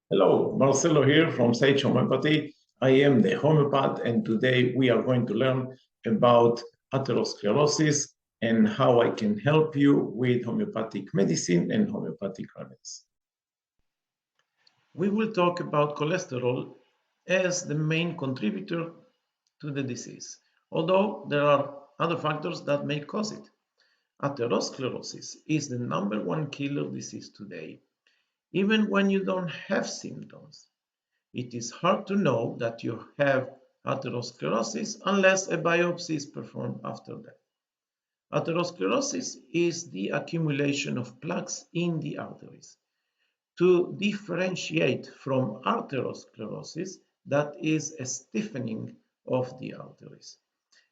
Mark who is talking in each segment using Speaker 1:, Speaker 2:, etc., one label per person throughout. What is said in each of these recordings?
Speaker 1: Hello, Marcelo here from Sage Homeopathy. I am the homeopath, and today we are going to learn about atherosclerosis and how I can help you with homeopathic medicine and homeopathic remedies. We will talk about cholesterol as the main contributor to the disease, although there are other factors that may cause it. Atherosclerosis is the #1 killer disease today, even when you don't have symptoms. It is hard to know that you have atherosclerosis unless a biopsy is performed after that. Atherosclerosis is the accumulation of plaques in the arteries. To differentiate from arteriosclerosis, that is a stiffening of the arteries.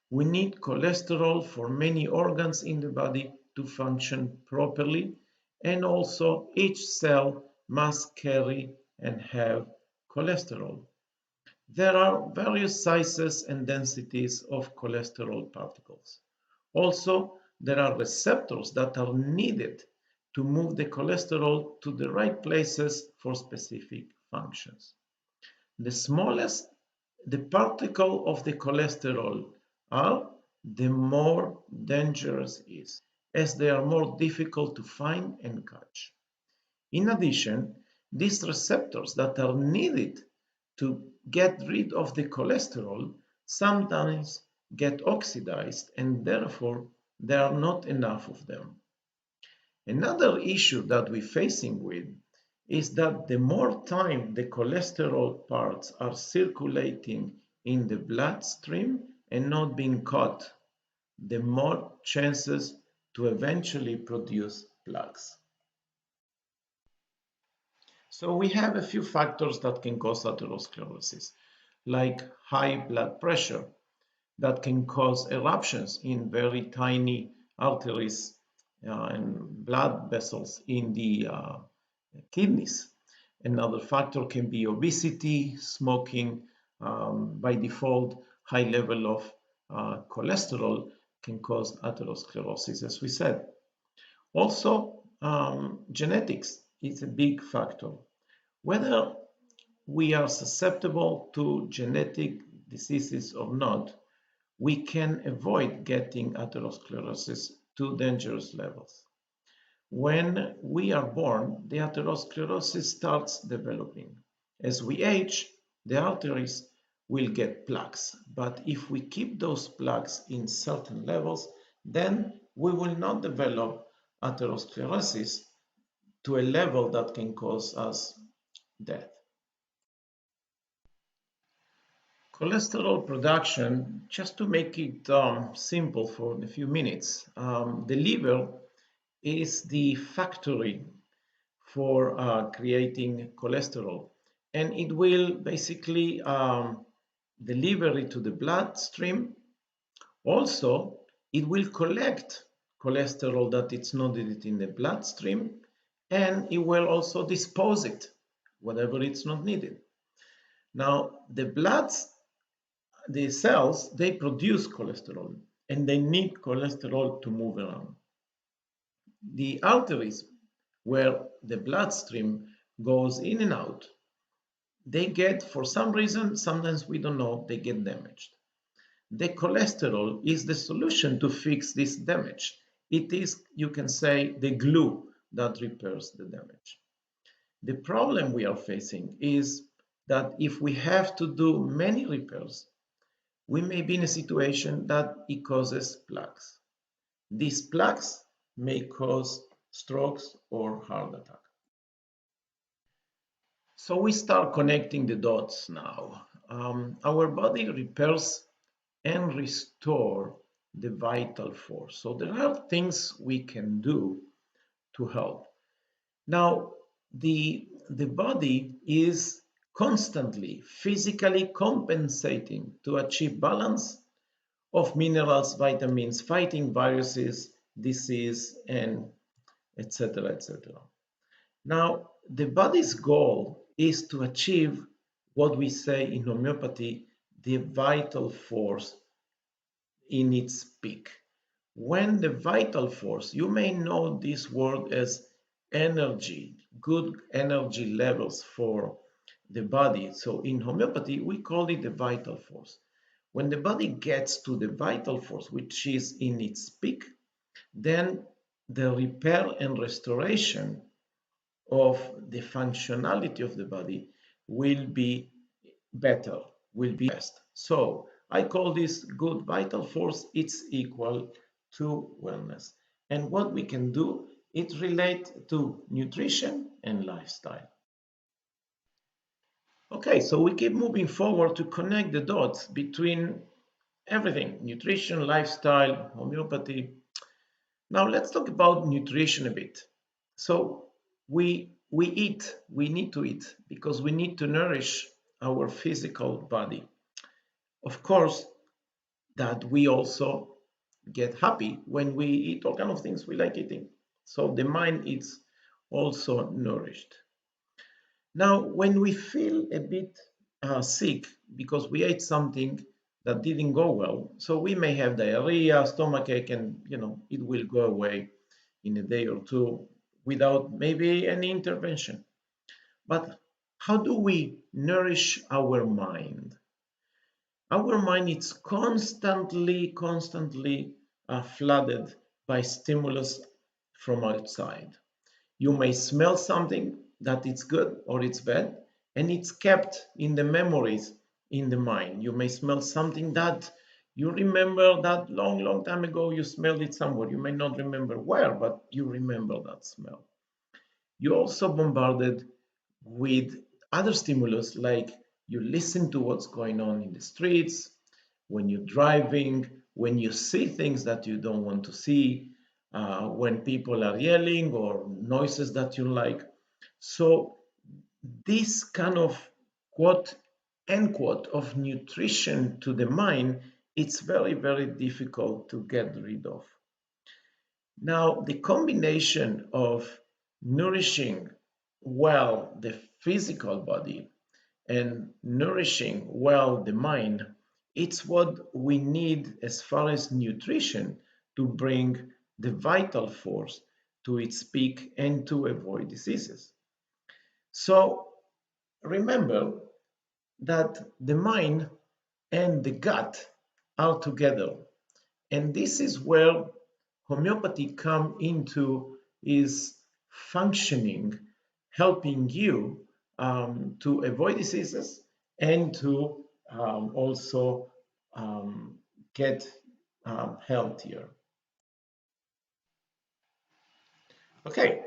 Speaker 1: We need cholesterol for many organs in the body to function properly, and also each cell must carry and have cholesterol. There are various sizes and densities of cholesterol particles. Also, there are receptors that are needed to move the cholesterol to the right places for specific functions. The smallest the particle of the cholesterol are, the more dangerous it is, as they are more difficult to find and catch. In addition, these receptors that are needed to get rid of the cholesterol sometimes get oxidized, and therefore there are not enough of them. Another issue that we're facing with is that the more time the cholesterol parts are circulating in the bloodstream and not being caught, the more chances to eventually produce plaques. So we have a few factors that can cause atherosclerosis, like high blood pressure that can cause eruptions in very tiny arteries and blood vessels in the kidneys. Another factor can be obesity, smoking, by default, high level of cholesterol can cause atherosclerosis, as we said. Also, genetics is a big factor. Whether we are susceptible to genetic diseases or not, we can avoid getting atherosclerosis to dangerous levels. When we are born, the atherosclerosis starts developing. As we age, the arteries will get plaques, but if we keep those plaques in certain levels, then we will not develop atherosclerosis to a level that can cause us death. Cholesterol production, just to make it simple for a few minutes, the liver is the factory for creating cholesterol, and it will basically deliver it to the bloodstream. Also, it will collect cholesterol that it's not needed in the bloodstream, and it will also dispose it whenever it's not needed. Now, the cells, they produce cholesterol, and they need cholesterol to move around. The arteries, where the bloodstream goes in and out, they get, for some reason, sometimes we don't know, they get damaged. The cholesterol is the solution to fix this damage. It is, you can say, the glue that repairs the damage. The problem we are facing is that if we have to do many repairs, we may be in a situation that it causes plaques. These plaques may cause strokes or heart attack. So we start connecting the dots now. Our body repairs and restores the vital force. So there are things we can do to help. Now, the body is constantly physically compensating to achieve balance of minerals, vitamins, fighting viruses, disease, and etc., etc. Now, the body's goal is to achieve what we say in homeopathy, the vital force in its peak. When the vital force, you may know this word as energy, good energy levels for the body. So in homeopathy, we call it the vital force. When the body gets to the vital force, which is in its peak, then the repair and restoration of the functionality of the body will be better, will be best. So I call this good vital force. It's equal to wellness. And what we can do, it relates to nutrition and lifestyle. Okay, so we keep moving forward to connect the dots between everything, nutrition, lifestyle, homeopathy. Now let's talk about nutrition a bit. So we eat, we need to eat because we need to nourish our physical body. Of course, that we also get happy when we eat all kind of things we like eating. So the mind is also nourished. Now, when we feel a bit sick because we ate something that didn't go well, so we may have diarrhea, stomachache, and it will go away in a day or two without maybe any intervention. But how do we nourish our mind? Our mind is constantly flooded by stimulus from outside. You may smell something that it's good or it's bad, and it's kept in the memories in the mind. You may smell something that you remember that long time ago you smelled it somewhere. You may not remember where, but you remember that smell. You're also bombarded with other stimulus like you listen to what's going on in the streets, when you're driving, when you see things that you don't want to see, when people are yelling or noises that you like. So this kind of quote unquote of nutrition to the mind, it's very difficult to get rid of. Now, the combination of nourishing well the physical body and nourishing well the mind, it's what we need as far as nutrition to bring the vital force to its peak and to avoid diseases. So remember that the mind and the gut are together. And this is where homeopathy come into is functioning, helping you to avoid diseases and to also um, get healthier. Okay,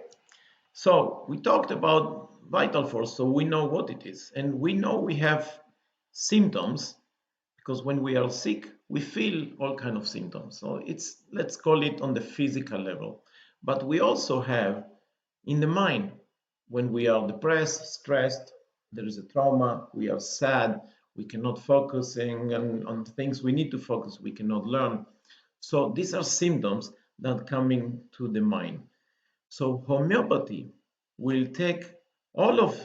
Speaker 1: so we talked about vital force, so we know what it is, and we know we have symptoms because when we are sick, we feel all kind of symptoms. So let's call it on the physical level, but we also have in the mind when we are depressed, stressed, there is a trauma, we are sad, we cannot focusing on things we need to focus, we cannot learn. So these are symptoms that coming to the mind. So homeopathy will take all of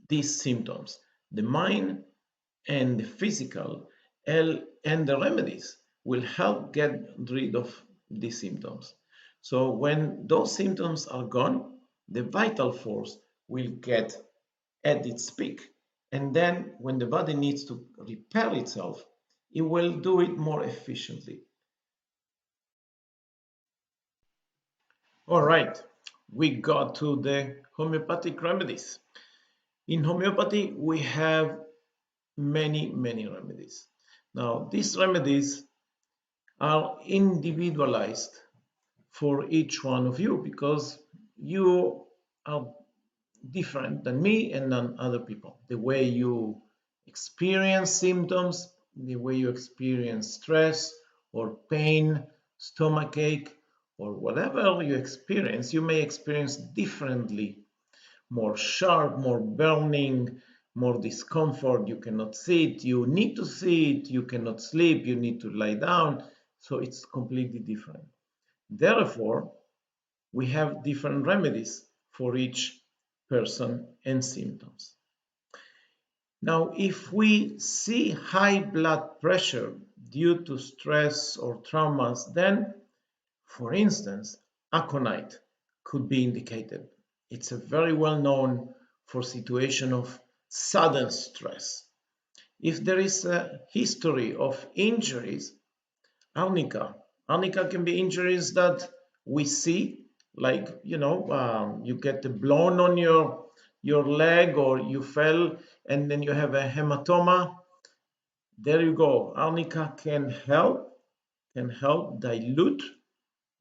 Speaker 1: these symptoms, the mind and the physical, and the remedies will help get rid of these symptoms. So when those symptoms are gone, the vital force will get at its peak. And then when the body needs to repair itself, it will do it more efficiently. All right, we got to the homeopathic remedies. In homeopathy, we have many remedies. Now, these remedies are individualized for each one of you because you are different than me and than other people. The way you experience symptoms, the way you experience stress or pain, stomachache, or whatever you experience, you may experience differently. More sharp, more burning, more discomfort. You cannot sit, you need to sit, you cannot sleep, you need to lie down. So it's completely different. Therefore, we have different remedies for each person and symptoms. Now, if we see high blood pressure due to stress or traumas, then, for instance, aconite could be indicated. It's a very well known for situation of sudden stress. If there is a history of injuries, arnica can be injuries that we see, like, you get a blown on your leg, or you fell and then you have a hematoma. There you go. Arnica can help dilute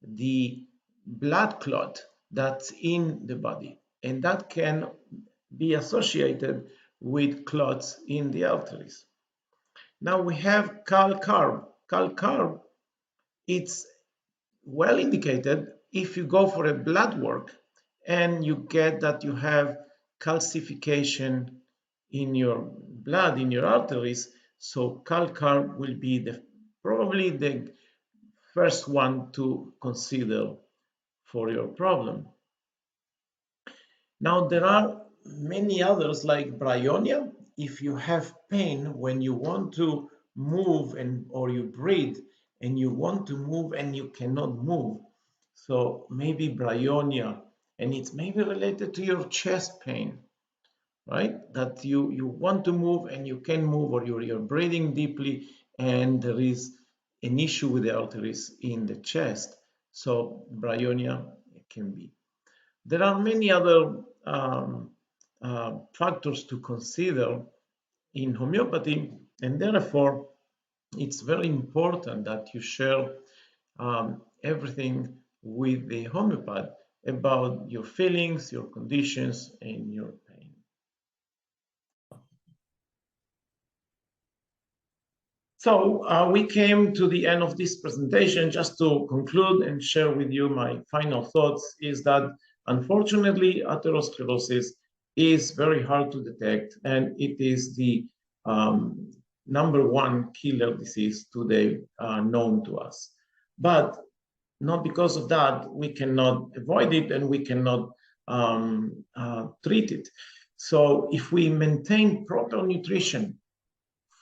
Speaker 1: the blood clot that's in the body, and that can be associated with clots in the arteries. Now we have calcarb. Calcarb, it's well indicated if you go for a blood work and you get that you have calcification in your blood, in your arteries. So calcarb will be probably the first one to consider for your problem. Now there are many others like bryonia. If you have pain when you want to move or you breathe and you want to move and you cannot move, so maybe bryonia, and it's maybe related to your chest pain, right? That you want to move and you can move, or you're breathing deeply and there is an issue with the arteries in the chest. So bryonia can be. There are many other factors to consider in homeopathy, and therefore it's very important that you share everything with the homeopath about your feelings, your conditions, and your pain. So we came to the end of this presentation. Just to conclude and share with you my final thoughts is that unfortunately atherosclerosis is very hard to detect, and it is the #1 killer disease today known to us. But not because of that we cannot avoid it and we cannot treat it. So if we maintain proper nutrition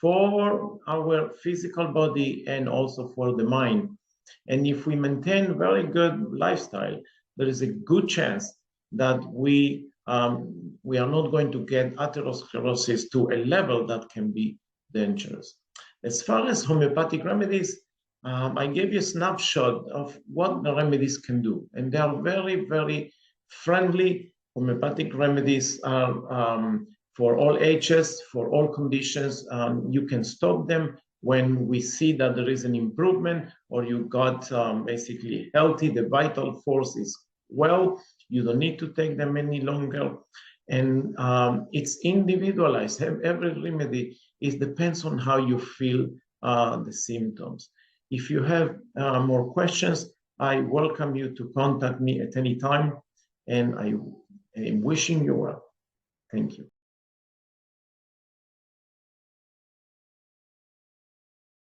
Speaker 1: for our physical body and also for the mind, and if we maintain very good lifestyle, there is a good chance that we are not going to get atherosclerosis to a level that can be dangerous. As far as homeopathic remedies, I gave you a snapshot of what the remedies can do, and they are very, very friendly. Homeopathic remedies are for all ages, for all conditions. You can stop them when we see that there is an improvement, or you got basically healthy, the vital force is well, you don't need to take them any longer. And it's individualized. Every remedy depends on how you feel the symptoms. If you have more questions, I welcome you to contact me at any time, and I am wishing you well. Thank you.